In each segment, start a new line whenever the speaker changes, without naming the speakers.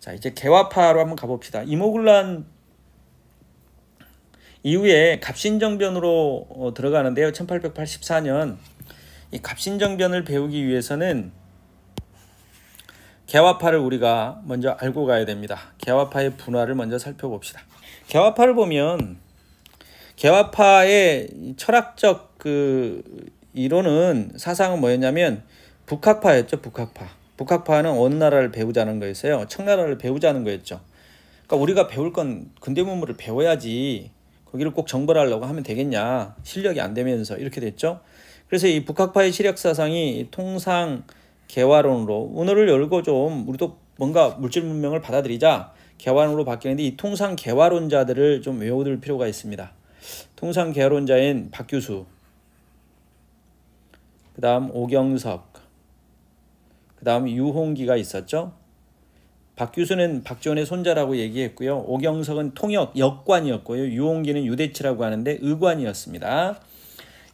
자, 이제 개화파로 한번 가봅시다. 이모군란 이후에 갑신정변으로 들어가는데요. 1884년 이 갑신정변을 배우기 위해서는 개화파를 우리가 먼저 알고 가야 됩니다. 개화파의 분화를 먼저 살펴봅시다. 개화파를 보면 개화파의 철학적 이론은 사상은 뭐였냐면 북학파였죠. 북학파는 어느 나라를 배우자는 거였어요. 청나라를 배우자는 거였죠. 그러니까 우리가 배울 건 근대문물을 배워야지 거기를 꼭 정벌하려고 하면 되겠냐. 실력이 안 되면서 이렇게 됐죠. 그래서 이 북학파의 실력 사상이 통상 개화론으로 오늘을 열고 좀 우리도 뭔가 물질 문명을 받아들이자 개화론으로 바뀌는데 이 통상 개화론자들을 좀 외워둘 필요가 있습니다. 통상 개화론자인 박규수, 그 다음 오경석, 그 다음 유홍기가 있었죠. 박규수는 박지원의 손자라고 얘기했고요. 오경석은 통역 역관이었고요. 유홍기는 유대치라고 하는데 의관이었습니다.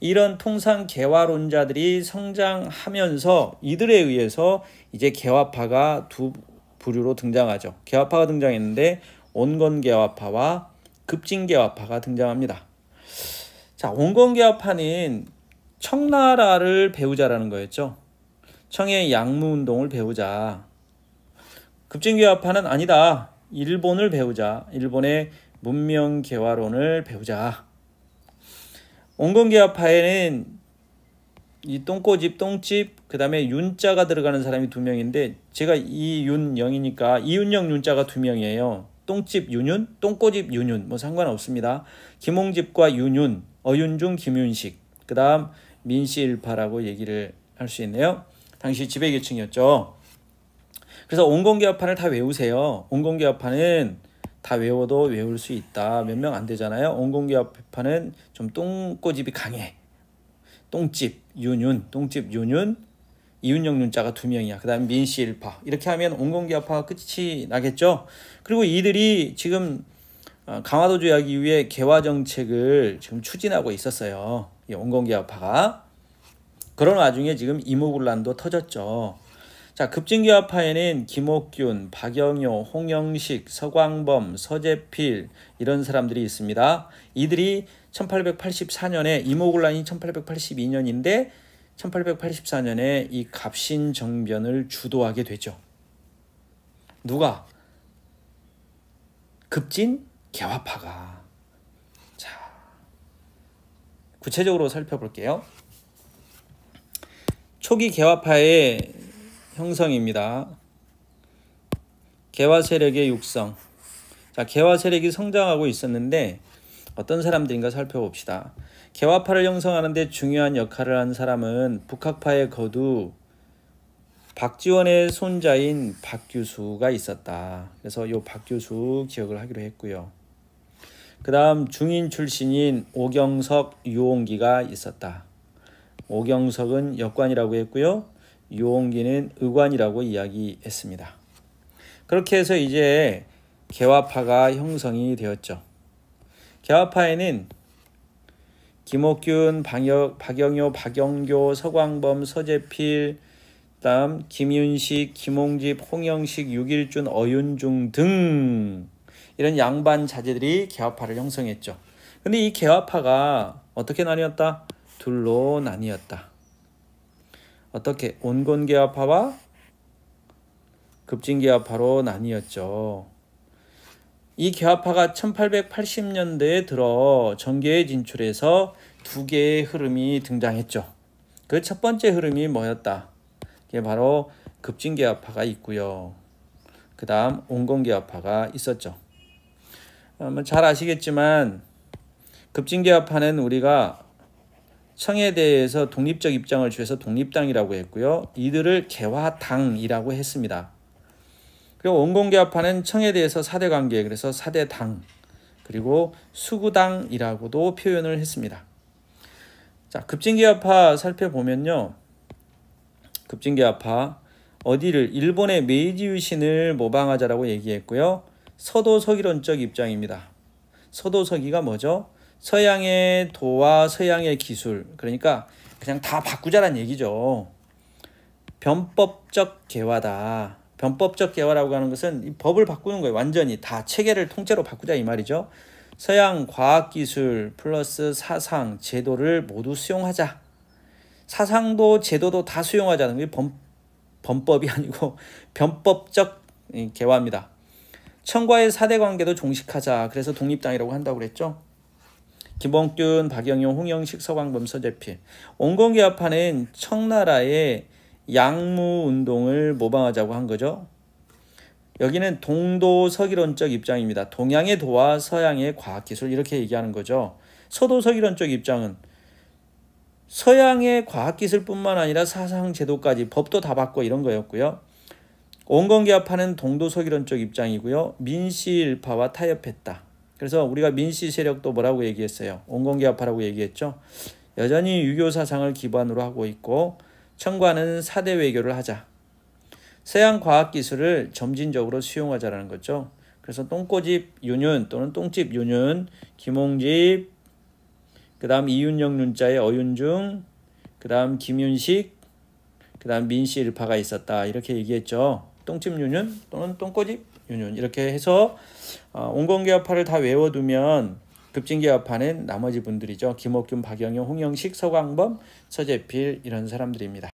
이런 통상 개화론자들이 성장하면서 이들에 의해서 이제 개화파가 두 부류로 등장하죠. 개화파가 등장했는데 온건개화파와 급진개화파가 등장합니다. 자, 온건개화파는 청나라를 배우자라는 거였죠. 청의 양무운동을 배우자. 급진개화파는 아니다. 일본을 배우자. 일본의 문명개화론을 배우자. 온건개화파에는 이 똥꼬집, 똥집, 그 다음에 윤자가 들어가는 사람이 2명인데 제가 이윤영이니까 이윤영 윤자가 2명이에요. 똥집 윤윤, 똥꼬집 윤윤 뭐 상관없습니다. 김홍집과 윤윤, 어윤중, 김윤식, 그 다음 민씨일파라고 얘기를 할 수 있네요. 당시 지배계층이었죠. 그래서 온건개화파를 다 외우세요. 온건개화파는 다 외워도 외울 수 있다. 몇 명 안 되잖아요. 온건개화파는 좀 똥꼬집이 강해. 똥집 윤윤, 똥집 윤윤, 이윤영 윤자가 2명이야. 그 다음 민씨일파. 이렇게 하면 온건개화파가 끝이 나겠죠. 그리고 이들이 지금 강화도 조약 이후에 개화 정책을 지금 추진하고 있었어요. 이 온건개화파가. 그런 와중에 지금 이모군란도 터졌죠. 자, 급진개화파에는 김옥균, 박영효, 홍영식, 서광범, 서재필 이런 사람들이 있습니다. 이들이 1884년에 이모군란이 1882년인데 1884년에 이 갑신정변을 주도하게 되죠. 누가? 급진개화파가. 자, 구체적으로 살펴볼게요. 초기 개화파의 형성입니다. 개화 세력의 육성. 자, 개화 세력이 성장하고 있었는데 어떤 사람들인가 살펴봅시다. 개화파를 형성하는 데 중요한 역할을 한 사람은 북학파의 거두 박지원의 손자인 박규수가 있었다. 그래서 이 박규수 기억을 하기로 했고요. 그 다음 중인 출신인 오경석, 유홍기가 있었다. 오경석은 역관이라고 했고요. 유홍기는 의관이라고 이야기했습니다. 그렇게 해서 이제 개화파가 형성이 되었죠. 개화파에는 김옥균, 박영효, 박영교, 서광범, 서재필, 다음 김윤식, 김홍집, 홍영식, 육일준, 어윤중 등 이런 양반 자제들이 개화파를 형성했죠. 근데 이 개화파가 어떻게 나뉘었다? 둘로 나뉘었다. 어떻게? 온건개화파와 급진개화파로 나뉘었죠. 이 개화파가 1880년대에 들어 정계에 진출해서 2개의 흐름이 등장했죠. 그 첫 번째 흐름이 뭐였다? 그게 바로 급진개화파가 있고요. 그 다음 온건개화파가 있었죠. 잘 아시겠지만 급진개화파는 우리가 청에 대해서 독립적 입장을 취해서 독립당이라고 했고요. 이들을 개화당이라고 했습니다. 그리고 온건개화파는 청에 대해서 사대관계, 그래서 사대당, 그리고 수구당이라고도 표현을 했습니다. 자, 급진개화파 살펴보면요. 급진개화파 어디를? 일본의 메이지 유신을 모방하자라고 얘기했고요. 서도서기론적 입장입니다. 서도서기가 뭐죠? 서양의 도와 서양의 기술, 그러니까 그냥 다 바꾸자란 얘기죠. 변법적 개화다. 변법적 개화라고 하는 것은 이 법을 바꾸는 거예요. 완전히 다 체계를 통째로 바꾸자 이 말이죠. 서양 과학기술 플러스 사상, 제도를 모두 수용하자. 사상도 제도도 다 수용하자는 게 범법이 아니고 변법적 개화입니다. 청과의 사대 관계도 종식하자. 그래서 독립당이라고 한다고 그랬죠. 김봉균, 박영용, 홍영식, 서광범, 서재필. 온건개혁파는 청나라의 양무운동을 모방하자고 한 거죠. 여기는 동도서기론적 입장입니다. 동양의 도와 서양의 과학기술 이렇게 얘기하는 거죠. 서도서기론적 입장은 서양의 과학기술뿐만 아니라 사상제도까지 법도 다 바꿔 이런 거였고요. 온건개혁파는 동도서기론적 입장이고요. 민씨일파와 타협했다. 그래서 우리가 민씨 세력도 뭐라고 얘기했어요? 온건개혁파라고 얘기했죠. 여전히 유교 사상을 기반으로 하고 있고 청과는 사대 외교를 하자. 서양 과학기술을 점진적으로 수용하자라는 거죠. 그래서 똥꼬집 윤윤 또는 똥집 윤윤, 김홍집, 그 다음 이윤영 윤자의 어윤중, 그 다음 김윤식, 그 다음 민씨일파가 있었다. 이렇게 얘기했죠. 똥집 윤윤 또는 똥꼬집 윤윤 이렇게 해서 온건개혁파를 다 외워두면 급진개혁파는 나머지 분들이죠. 김옥균, 박영용, 홍영식, 서광범, 서재필 이런 사람들입니다.